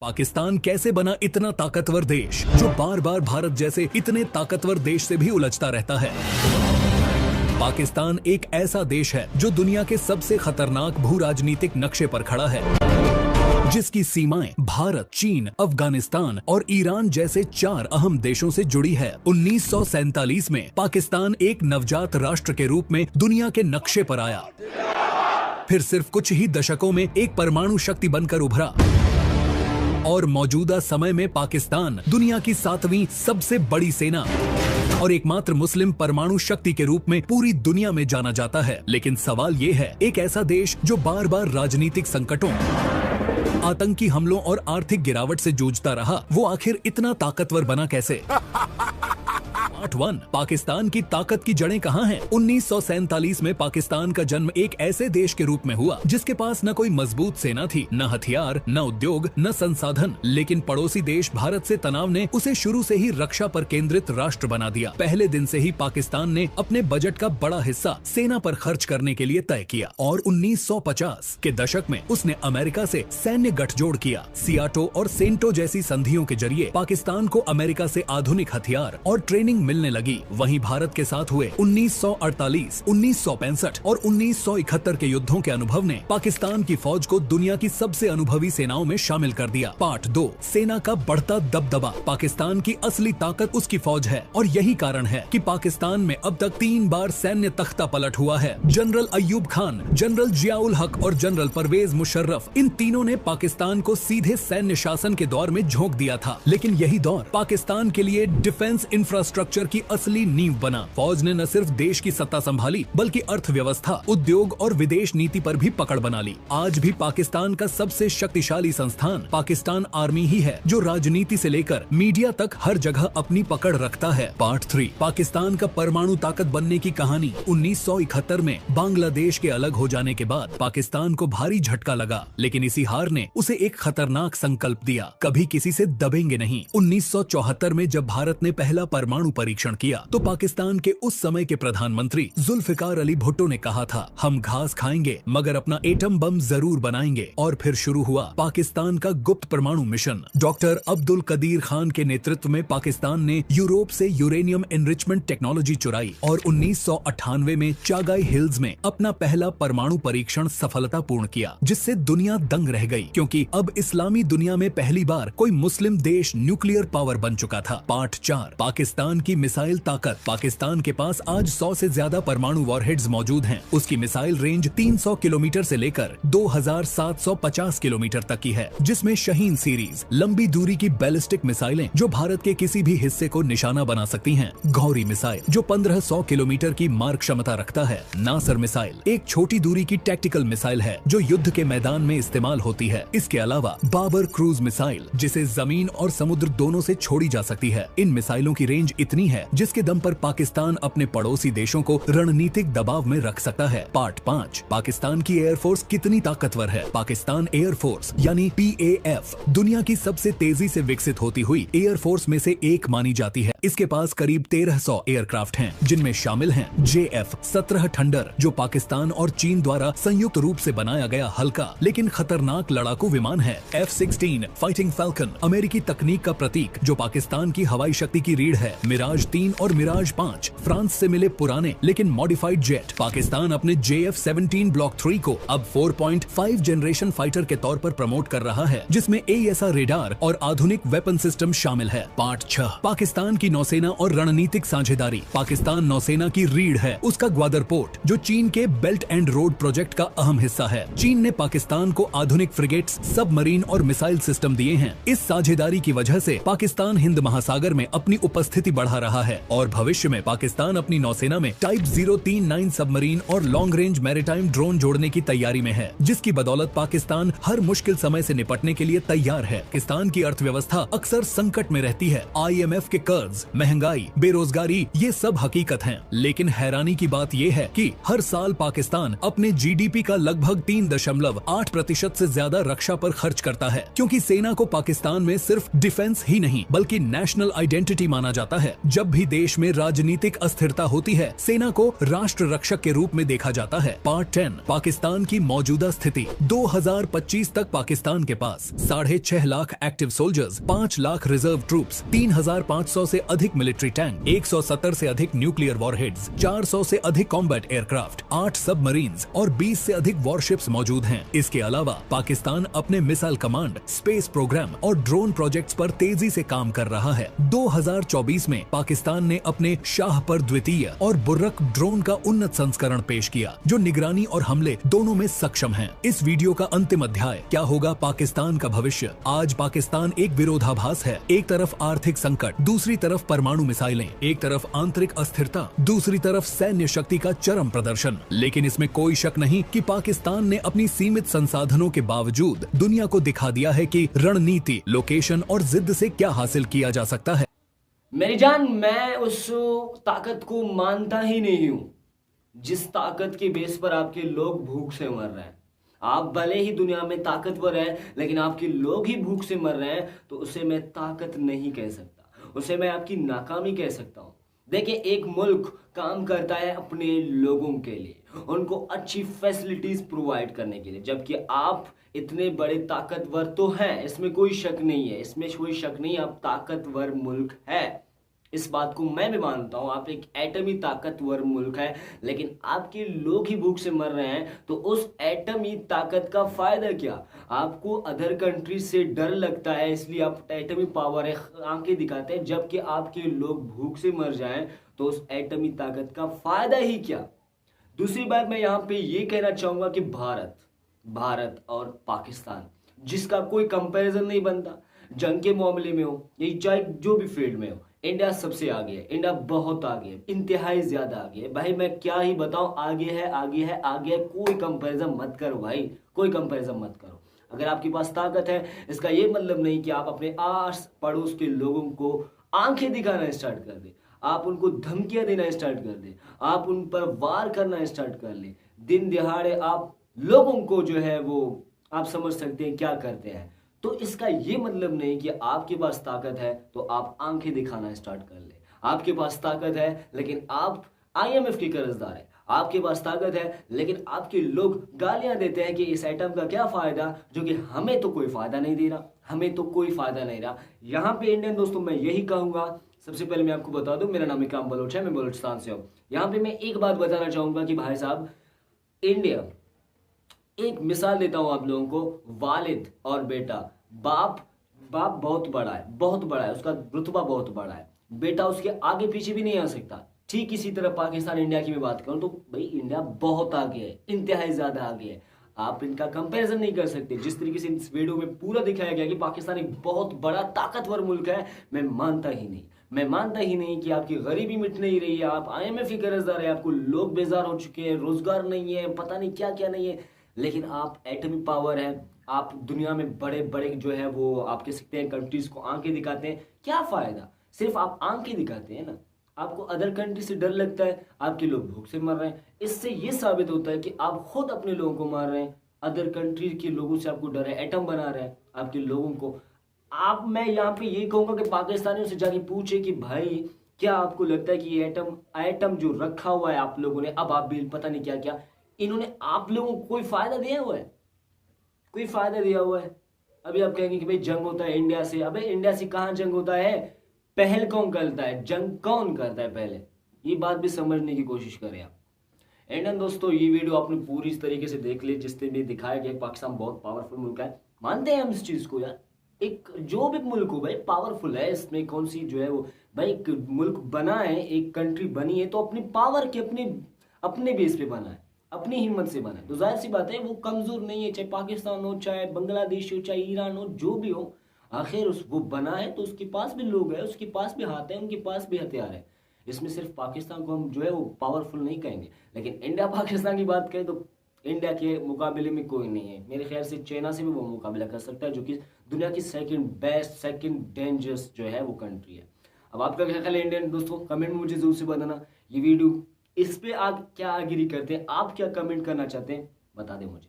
पाकिस्तान कैसे बना इतना ताकतवर देश जो बार बार भारत जैसे इतने ताकतवर देश से भी उलझता रहता है। पाकिस्तान एक ऐसा देश है जो दुनिया के सबसे खतरनाक भू राजनीतिक नक्शे पर खड़ा है, जिसकी सीमाएं भारत, चीन, अफगानिस्तान और ईरान जैसे 4 अहम देशों से जुड़ी है। 1947 में पाकिस्तान एक नवजात राष्ट्र के रूप में दुनिया के नक्शे पर आया, फिर सिर्फ कुछ ही दशकों में एक परमाणु शक्ति बनकर उभरा और मौजूदा समय में पाकिस्तान दुनिया की 7वीं सबसे बड़ी सेना और एकमात्र मुस्लिम परमाणु शक्ति के रूप में पूरी दुनिया में जाना जाता है। लेकिन सवाल ये है, एक ऐसा देश जो बार बार राजनीतिक संकटों, आतंकी हमलों और आर्थिक गिरावट से जूझता रहा, वो आखिर इतना ताकतवर बना कैसे? पार्ट 1, पाकिस्तान की ताकत की जड़ें कहाँ हैं? 1947 में पाकिस्तान का जन्म एक ऐसे देश के रूप में हुआ जिसके पास न कोई मजबूत सेना थी, न हथियार, न उद्योग, न संसाधन। लेकिन पड़ोसी देश भारत से तनाव ने उसे शुरू से ही रक्षा पर केंद्रित राष्ट्र बना दिया। पहले दिन से ही पाकिस्तान ने अपने बजट का बड़ा हिस्सा सेना पर खर्च करने के लिए तय किया और 1950 के दशक में उसने अमेरिका से सैन्य गठजोड़ किया। सियाटो और सेंटो जैसी संधियों के जरिए पाकिस्तान को अमेरिका से आधुनिक हथियार और ट्रेनिंग मिलने लगी। वहीं भारत के साथ हुए 1948, 1965 और 1971 के युद्धों के अनुभव ने पाकिस्तान की फौज को दुनिया की सबसे अनुभवी सेनाओं में शामिल कर दिया। पार्ट 2, सेना का बढ़ता दबदबा। पाकिस्तान की असली ताकत उसकी फौज है और यही कारण है कि पाकिस्तान में अब तक 3 बार सैन्य तख्ता पलट हुआ है। जनरल अय्यूब खान, जनरल जियाउल हक और जनरल परवेज मुशर्रफ, इन तीनों ने पाकिस्तान को सीधे सैन्य शासन के दौर में झोंक दिया था। लेकिन यही दौर पाकिस्तान के लिए डिफेंस इंफ्रास्ट्रक्चर की असली नींव बना। फौज ने न सिर्फ देश की सत्ता संभाली बल्कि अर्थव्यवस्था, उद्योग और विदेश नीति पर भी पकड़ बना ली। आज भी पाकिस्तान का सबसे शक्तिशाली संस्थान पाकिस्तान आर्मी ही है, जो राजनीति से लेकर मीडिया तक हर जगह अपनी पकड़ रखता है। पार्ट 3, पाकिस्तान का परमाणु ताकत बनने की कहानी। 1971 में बांग्लादेश के अलग हो जाने के बाद पाकिस्तान को भारी झटका लगा, लेकिन इसी हार ने उसे एक खतरनाक संकल्प दिया, कभी किसी से दबेंगे नहीं। 1974 में जब भारत ने पहला परमाणु परीक्षण किया तो पाकिस्तान के उस समय के प्रधानमंत्री जुल्फिकार अली भुट्टो ने कहा था, हम घास खाएंगे मगर अपना एटम बम जरूर बनाएंगे। और फिर शुरू हुआ पाकिस्तान का गुप्त परमाणु मिशन। डॉक्टर अब्दुल कदीर खान के नेतृत्व में पाकिस्तान ने यूरोप से यूरेनियम एनरिचमेंट टेक्नोलॉजी चुराई और 1998 में चागाई हिल्स में अपना पहला परमाणु परीक्षण सफलतापूर्ण किया, जिससे दुनिया दंग रह गई, क्योंकि अब इस्लामी दुनिया में पहली बार कोई मुस्लिम देश न्यूक्लियर पावर बन चुका था। पार्ट 4, पाकिस्तान की मिसाइल ताकत। पाकिस्तान के पास आज 100 से ज्यादा परमाणु वॉरहेड्स मौजूद हैं। उसकी मिसाइल रेंज 300 किलोमीटर से लेकर 2750 किलोमीटर तक की है, जिसमें शाहीन सीरीज लंबी दूरी की बैलिस्टिक मिसाइलें जो भारत के किसी भी हिस्से को निशाना बना सकती हैं। गौरी मिसाइल जो 1500 किलोमीटर की मार क्षमता रखता है। नासर मिसाइल एक छोटी दूरी की टैक्टिकल मिसाइल है जो युद्ध के मैदान में इस्तेमाल होती है। इसके अलावा बाबर क्रूज मिसाइल, जिसे जमीन और समुद्र दोनों से छोड़ी जा सकती है। इन मिसाइलों की रेंज इतनी है जिसके दम पर पाकिस्तान अपने पड़ोसी देशों को रणनीतिक दबाव में रख सकता है। पार्ट 5, पाकिस्तान की एयरफोर्स कितनी ताकतवर है। पाकिस्तान एयरफोर्स यानी PAF दुनिया की सबसे तेजी से विकसित होती हुई एयरफोर्स में से एक मानी जाती है। इसके पास करीब 1300 एयरक्राफ्ट हैं, जिनमें शामिल हैं JF-17 थंडर, जो पाकिस्तान और चीन द्वारा संयुक्त रूप से बनाया गया हल्का लेकिन खतरनाक लड़ाकू विमान है। F-16 फाइटिंग फैल्कन अमेरिकी तकनीक का प्रतीक जो पाकिस्तान की हवाई शक्ति की रीढ़ है। मिराज 3 और मिराज 5 फ्रांस से मिले पुराने लेकिन मॉडिफाइड जेट। पाकिस्तान अपने JF-17 ब्लॉक 3 को अब 4.5 जनरेशन फाइटर के तौर पर प्रमोट कर रहा है, जिसमें AESA रेडार और आधुनिक वेपन सिस्टम शामिल है। पार्ट 6, पाकिस्तान की नौसेना और रणनीतिक साझेदारी। पाकिस्तान नौसेना की रीढ़ है उसका ग्वादर पोर्ट, जो चीन के बेल्ट एंड रोड प्रोजेक्ट का अहम हिस्सा है। चीन ने पाकिस्तान को आधुनिक फ्रिगेट्स, सबमरीन और मिसाइल सिस्टम दिए हैं। इस साझेदारी की वजह से पाकिस्तान हिंद महासागर में अपनी उपस्थिति बढ़ा रहा है और भविष्य में पाकिस्तान अपनी नौसेना में टाइप 039 सबमरीन और लॉन्ग रेंज मैरीटाइम ड्रोन जोड़ने की तैयारी में है, जिसकी बदौलत पाकिस्तान हर मुश्किल समय से निपटने के लिए तैयार है। पाकिस्तान की अर्थव्यवस्था अक्सर संकट में रहती है। IMF के कर्ज, महंगाई, बेरोजगारी, ये सब हकीकत हैं। लेकिन हैरानी की बात ये है कि हर साल पाकिस्तान अपने GDP का लगभग 3.8% से ज्यादा रक्षा पर खर्च करता है, क्योंकि सेना को पाकिस्तान में सिर्फ डिफेंस ही नहीं बल्कि नेशनल आइडेंटिटी माना जाता है। जब भी देश में राजनीतिक अस्थिरता होती है, सेना को राष्ट्र रक्षक के रूप में देखा जाता है। पार्ट 10, पाकिस्तान की मौजूदा स्थिति। 2025 तक पाकिस्तान के पास 6.5 lakh active soldiers, 5 lakh reserve troops, 3,500 से अधिक मिलिट्री टैंक, 170 से अधिक न्यूक्लियर वॉरहेड्स, 400 से अधिक कॉम्बैट एयरक्राफ्ट, 8 सबमरीन्स और 20 से अधिक वॉरशिप्स मौजूद हैं। इसके अलावा पाकिस्तान अपने मिसाइल कमांड, स्पेस प्रोग्राम और ड्रोन प्रोजेक्ट्स पर तेजी से काम कर रहा है। 2024 में पाकिस्तान ने अपने शाहपर द्वितीय और बुर्रक ड्रोन का उन्नत संस्करण पेश किया, जो निगरानी और हमले दोनों में सक्षम हैं। इस वीडियो का अंतिम अध्याय, क्या होगा पाकिस्तान का भविष्य। आज पाकिस्तान एक विरोधाभास है। एक तरफ आर्थिक संकट, दूसरी तरफ परमाणु मिसाइलें, एक तरफ आंतरिक अस्थिरता, दूसरी तरफ सैन्य शक्ति का चरम प्रदर्शन। लेकिन इसमें कोई शक नहीं कि पाकिस्तान ने अपनी सीमित संसाधनों के बावजूद दुनिया को दिखा दिया है कि रणनीति, लोकेशन और जिद से क्या हासिल किया जा सकता है। मेरी जान, मैं उस ताकत को मानता ही नहीं हूं जिस ताकत के बेस पर आपके लोग भूख से मर रहे हैं। आप भले ही दुनिया में ताकतवर हैं, लेकिन आपके लोग ही भूख से मर रहे हैं, तो उसे मैं ताकत नहीं कह सकता, उसे मैं आपकी नाकामी कह सकता हूं। देखिए, एक मुल्क काम करता है अपने लोगों के लिए, उनको अच्छी फैसिलिटीज प्रोवाइड करने के लिए, जबकि आप इतने बड़े ताकतवर तो हैं, इसमें कोई शक नहीं है, इसमें कोई शक नहीं, आप ताकतवर मुल्क है, इस बात को मैं भी मानता हूं। आप एक एटमी ताकतवर मुल्क है, लेकिन आपके लोग ही भूख से मर रहे हैं, तो उस एटमी ताकत का फायदा क्या। आपको अदर कंट्री से डर लगता है, इसलिए आप एटमी पावर है आंखें दिखाते हैं, जबकि आपके लोग भूख से मर जाएं तो उस एटमी ताकत का फायदा ही क्या। दूसरी बात, मैं यहां पे ये कहना चाहूंगा कि भारत और पाकिस्तान, जिसका कोई कंपैरिजन नहीं बनता, जंग के मामले में हो या चाहे जो भी फील्ड में हो, इंडिया सबसे आगे है। इंडिया बहुत आगे है, इंतहाई ज्यादा आगे है भाई। मैं क्या ही बताऊं, आगे है, आगे है, आगे है। कोई कंपैरिजन मत करो भाई, कोई कंपैरिजन मत करो। अगर आपके पास ताकत है, इसका ये मतलब नहीं कि आप अपने आस पड़ोस के लोगों को आंखें दिखाना स्टार्ट कर दे, आप उनको धमकियां देना स्टार्ट कर दे, आप उन पर वार करना स्टार्ट कर ले। दिन दिहाड़े आप लोगों को जो है वो आप समझ सकते हैं क्या करते हैं। तो इसका ये मतलब नहीं कि आपके पास ताकत है तो आप आंखें दिखाना स्टार्ट कर ले। आपके पास ताकत है लेकिन आप IMF के कर्जदार है। आपके पास ताकत है लेकिन आपके लोग गालियां देते हैं कि इस एटम का क्या फायदा, जो कि हमें तो कोई फायदा नहीं दे रहा, हमें तो कोई फायदा नहीं रहा। यहाँ पे इंडियन दोस्तों, मैं यही कहूंगा, सबसे पहले मैं आपको बता दूं, मेरा नाम इकराम बलोच है, मैं बलोचिस्तान से हूँ। यहाँ पे मैं एक बात बताना चाहूंगा कि भाई साहब, इंडिया, एक मिसाल देता हूं आप लोगों को, वालिद और बेटा, बाप बहुत बड़ा है, बहुत बड़ा है, उसका रुतबा बहुत बड़ा है, बेटा उसके आगे पीछे भी नहीं आ सकता। ठीक इसी तरह पाकिस्तान इंडिया की मैं बात करूं तो भाई इंडिया बहुत आगे है, इंतहाई ज्यादा आगे है। आप इनका कंपैरिजन नहीं कर सकते। जिस तरीके से इस वीडियो में पूरा दिखाया गया कि पाकिस्तान एक बहुत बड़ा ताकतवर मुल्क है, मैं मानता ही नहीं कि आपकी गरीबी मिट नहीं रही है, आप IMF के कर्जदार है, आपको लोग बेजार हो चुके हैं, रोजगार नहीं है, पता नहीं क्या क्या नहीं है, लेकिन आप एटमी पावर है, आप दुनिया में बड़े बड़े जो है वो आप कह सकते हैं कंट्रीज को आंखें दिखाते हैं। क्या फायदा, सिर्फ आप आंखें दिखाते हैं ना, आपको अदर कंट्री से डर लगता है, आपके लोग भूख से मर रहे हैं। इससे ये साबित होता है कि आप खुद अपने लोगों को मार रहे हैं, अदर कंट्री के लोगों से आपको डर है, एटम बना रहे हैं आपके लोगों को। मैं यहाँ पे ये कहूंगा कि पाकिस्तानियों से जाके पूछे कि भाई क्या आपको लगता है कि ये एटम जो रखा हुआ है आप लोगों ने, अब आप भी पता नहीं क्या क्या, इन्होंने आप लोगों को कोई फायदा दिया हुआ है, कोई फायदा दिया हुआ है। अभी आप कहेंगे कि भाई जंग होता है इंडिया से, अबे इंडिया से कहां जंग होता है, पहल कौन करता है, जंग कौन करता है पहले, ये बात भी समझने की कोशिश करें आप। एंड दोस्तों, ये वीडियो आपने पूरी इस तरीके से देख ली जिससे भी दिखाया गया पाकिस्तान बहुत पावरफुल मुल्क है। मानते हैं हम इस चीज को यार, एक जो भी मुल्क हो भाई पावरफुल है, इसमें कौन सी जो है वो भाई, एक मुल्क बना है, एक कंट्री बनी है तो अपनी पावर के अपने बेस पे बना है, अपनी हिम्मत से बना है, तो जाहिर सी बात है वो कमजोर नहीं है, चाहे पाकिस्तान हो, चाहे बांग्लादेश हो, चाहे ईरान हो, जो भी हो, आखिर वो बना है तो उसके पास भी लोग है, उसके पास भी हाथ है, उनके पास भी हथियार है। इसमें सिर्फ पाकिस्तान को हम जो है वो पावरफुल नहीं कहेंगे, लेकिन इंडिया पाकिस्तान की बात करें तो इंडिया के मुकाबले में कोई नहीं है। मेरे ख्याल से चाइना से भी वो मुकाबला कर सकता है, जो कि दुनिया की सेकंड बेस्ट, सेकंड डेंजरस जो है वो कंट्री है। अब आपका क्या ख्याल है इंडियन दोस्तों, कमेंट में मुझे जरूर से बताना। ये वीडियो इस पे आप क्या एग्री करते हैं, आप क्या कमेंट करना चाहते हैं, बता दें मुझे।